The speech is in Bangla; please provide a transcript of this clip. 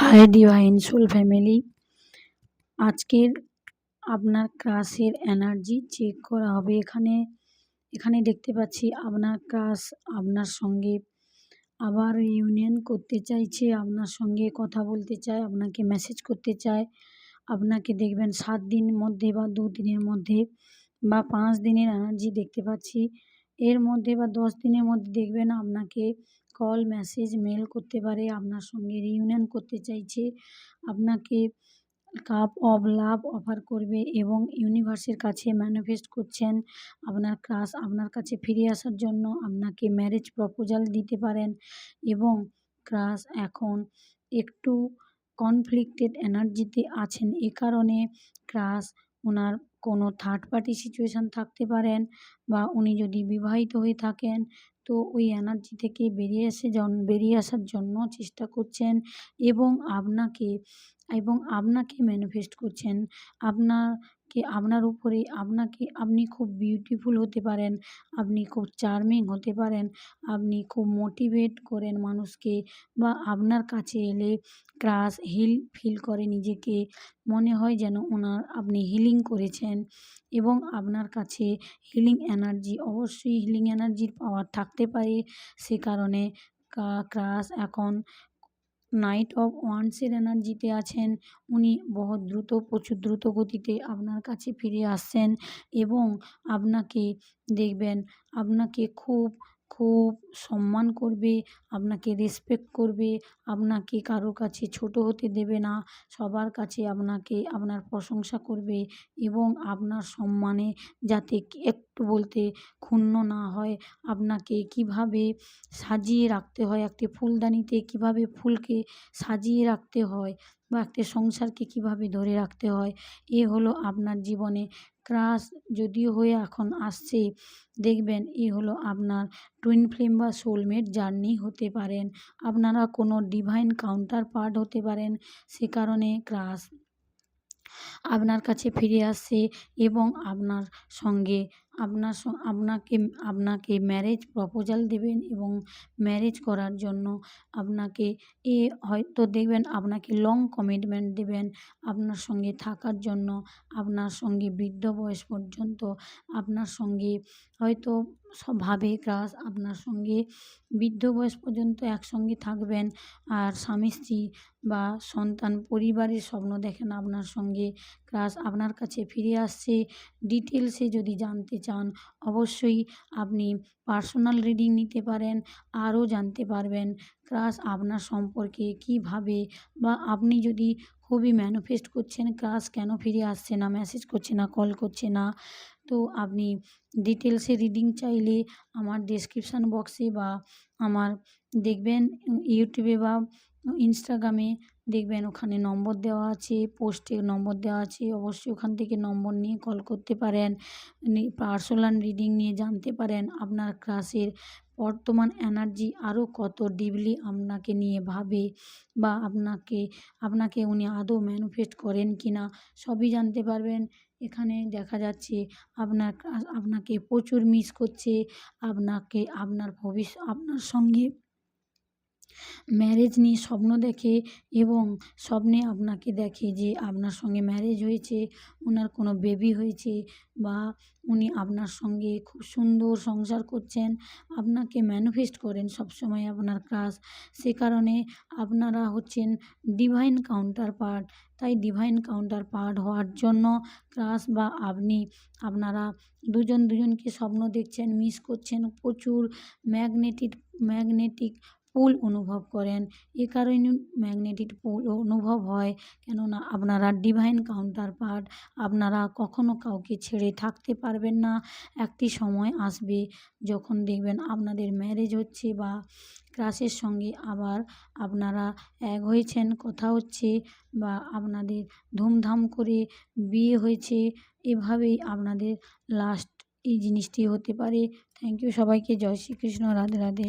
হাই ডিভাইন সোল ফ্যামিলি, আজকের আপনার ক্রাশের এনার্জি চেক করা হবে। এখানে দেখতে পাচ্ছি আপনার ক্রাশ আপনার সঙ্গে আবার ইউনিয়ন করতে চাইছে, আপনার সঙ্গে কথা বলতে চায়, আপনাকে মেসেজ করতে চায়। আপনাকে দেখবেন 7 দিনের মধ্যে বা 2 দিনের মধ্যে বা 5 দিনের এনার্জি দেখতে পাচ্ছি। এর মধ্যে বা 10 দিনের মধ্যে দেখবেন আপনাকে কল, মেসেজ, মেল করতে পারে, আপনার সঙ্গে রিইউনিয়ন করতে চাইছে, আপনাকে কাপ অফ লাভ অফার করবে এবং ইউনিভার্সের কাছে ম্যানিফেস্ট করছেন আপনার ক্রাশ আপনার কাছে ফিরে আসার জন্য। আপনাকে ম্যারেজ প্রপোজাল দিতে পারেন এবং ক্রাশ এখন একটু কনফ্লিক্টেড এনার্জিতে আছেন। এ কারণে ক্রাশ ওনার কোনো থার্ড পার্টি সিচুয়েশান থাকতে পারেন বা উনি যদি বিবাহিত হয়ে থাকেন তো ওই এনার্জি থেকে বেরিয়ে আসার জন্য চেষ্টা করছেন এবং আপনাকে ম্যানিফেস্ট করছেন। আপনার উপরে আপনি খুব বিউটিফুল হতে পারেন, আপনি খুব চার্মিং হতে পারেন, আপনি খুব মোটিভেট করেন মানুষকে বা আপনার কাছে এলে ক্রাশ ফিল করে নিজেকে, মনে হয় যেন আপনি হিলিং করেছেন এবং আপনার কাছে অবশ্যই হিলিং এনার্জির পাওয়ার থাকতে পারে। সে কারণে ক্রাশ এখন নাইট অফ ওয়ান্ডসের এনার্জিতে আছেন। উনি প্রচুর দ্রুত গতিতে আপনার কাছে ফিরে আসছেন এবং আপনাকে দেখবেন, আপনাকে খুব সম্মান করবে, আপনাকে রেসপেক্ট করবে, আপনাকে কারোর কাছে ছোট হতে দেবে না, সবার কাছে আপনার প্রশংসা করবে এবং আপনার সম্মানে যাতে একটু বলতে ক্ষুণ্ণ না হয়। আপনাকে কিভাবে সাজিয়ে রাখতে হয়, একটি ফুলদানিতে কিভাবে ফুলকে সাজিয়ে রাখতে হয় বা একটা সংসারকে কিভাবে ধরে রাখতে হয়, এ হলো আপনার জীবনে ক্রাশ যদিও হয়ে এখন আসছে। দেখবেন এ হলো আপনার টুইন ফ্লেম বা সোলমেট জার্নি হতে পারেন, আপনারা কোনো ডিভাইন কাউন্টার পার্ট হতে পারেন। সে কারণে ক্রাশ আপনার কাছে ফিরে আসছে এবং আপনাকে ম্যারেজ প্রপোজাল দেবেন এবং ম্যারেজ করার জন্য আপনাকে হয়তো দেখবেন আপনাকে লং কমিটমেন্ট দেবেন আপনার সঙ্গে থাকার জন্য, আপনার সঙ্গে বৃদ্ধ বয়স পর্যন্ত আপনার সঙ্গে হয়তো ভাবে ক্রাশ আপনার সঙ্গে বৃদ্ধ বয়স পর্যন্ত একসঙ্গে থাকবেন। আর স্বামী স্ত্রী বা সন্তান পরিবারের স্বপ্ন দেখেন আপনার সঙ্গে। ক্রাশ আপনার কাছে ফিরে আসছে। ডিটেলসে যদি জানতে চান অবশ্যই আপনি পার্সোনাল রিডিং নিতে পারেন, আরও জানতে পারবেন ক্রাশ আপনার সম্পর্কে কীভাবে, বা আপনি যদি খুবই ম্যানিফেস্ট করছেন ক্রাশ কেন ফিরে আসছে না, মেসেজ করছে না, কল করছে না, তো আপনি ডিটেলসে রিডিং চাইলে আমার ডেসক্রিপশান বক্সে বা আমার দেখবেন ইউটিউবে বা ইনস্টাগ্রামে দেখবেন ওখানে নম্বর দেওয়া আছে, পোস্টে নম্বর দেওয়া আছে, অবশ্যই ওখান থেকে নম্বর নিয়ে কল করতে পারেন, পার্সোনাল রিডিং নিয়ে জানতে পারেন আপনার ক্রাশের বর্তমান এনার্জি আরও কত ডিপলি আপনাকে নিয়ে ভাবে বা আপনাকে উনি আদৌ ম্যানিফেস্ট করেন কি না সবই জানতে পারবেন। এখানে দেখা যাচ্ছে আপনাকে প্রচুর মিস করছে, আপনার সঙ্গে ম্যারেজ নিয়ে স্বপ্ন দেখে এবং স্বপ্নে আপনাকে দেখে যে আপনার সঙ্গে ম্যারেজ হয়েছে, ওনার কোনো বেবি হয়েছে বা উনি আপনার সঙ্গে খুব সুন্দর সংসার করছেন, আপনাকে ম্যানিফেস্ট করেন সবসময় আপনার ক্রাশ। সে কারণে আপনারা হচ্ছেন ডিভাইন কাউন্টার পার্ট। তাই ডিভাইন কাউন্টার পার্ট হওয়ার জন্য ক্রাশ বা আপনারা দুজনকে স্বপ্ন দেখছেন, মিস করছেন, প্রচুর ম্যাগনেটিক পুল অনুভব করেন। এ কারণে ম্যাগনেটিক পুল অনুভব হয় কেননা আপনারা ডিভাইন কাউন্টার পার্ট, আপনারা কখনো কাউকে ছেড়ে থাকতে পারবেন না। একটি সময় আসবে যখন দেখবেন আপনাদের ম্যারেজ হচ্ছে বা ক্রাশের সঙ্গে আবার আপনারা এক হয়েছেন, কথা হচ্ছে বা আপনাদের ধুমধাম করে বিয়ে হয়েছে, এভাবেই আপনাদের লাস্ট এই জিনিসটি হতে পারে। থ্যাংক ইউ সবাইকে। জয় শ্রীকৃষ্ণ। রাধে রাধে।